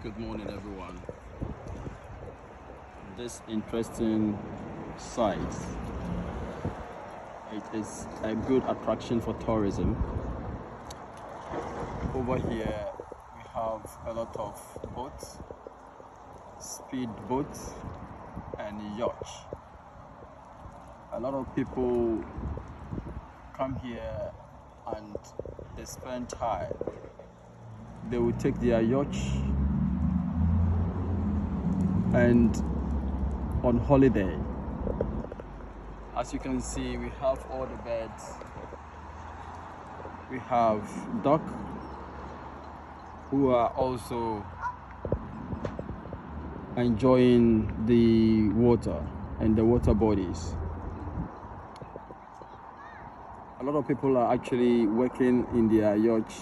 Good morning, everyone. This interesting site, it is a good attraction for tourism. Over here, we have a lot of boats, speed boats, and yachts. A lot of people come here and they spend time. They will take their yacht and on holiday. As you can see, we have all the birds. We have duck who are also enjoying the water and the water bodies. A lot of people are actually working in their yacht,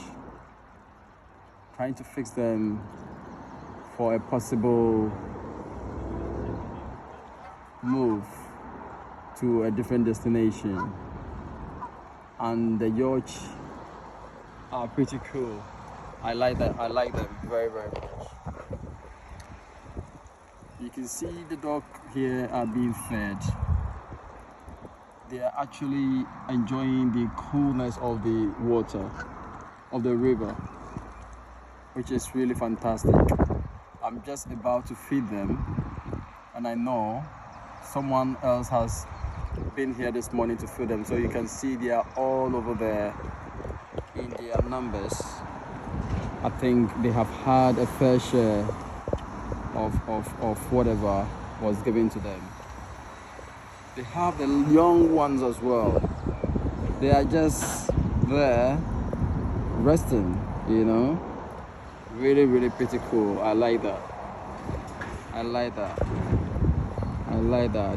trying to fix them for a possible move to a different destination, and the yachts are pretty cool. I like them very much. You can see the duck here are being fed. They are actually enjoying the coolness of the water of the river, which is really fantastic. I'm just about to feed them, and I know someone else has been here this morning to feed them, so you can see they are all over there in their numbers. I think they have had a fair share of whatever was given to them. They have the young ones as well. They are just there resting, you know. Really pretty cool. I like that.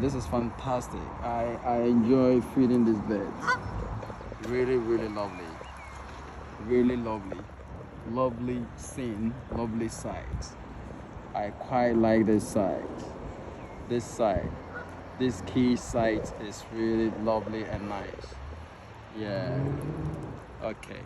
This is fantastic. I enjoy feeding these birds. Really lovely. Really lovely scene, lovely sight. I quite like this site. This key site is really lovely and nice. Yeah. Okay.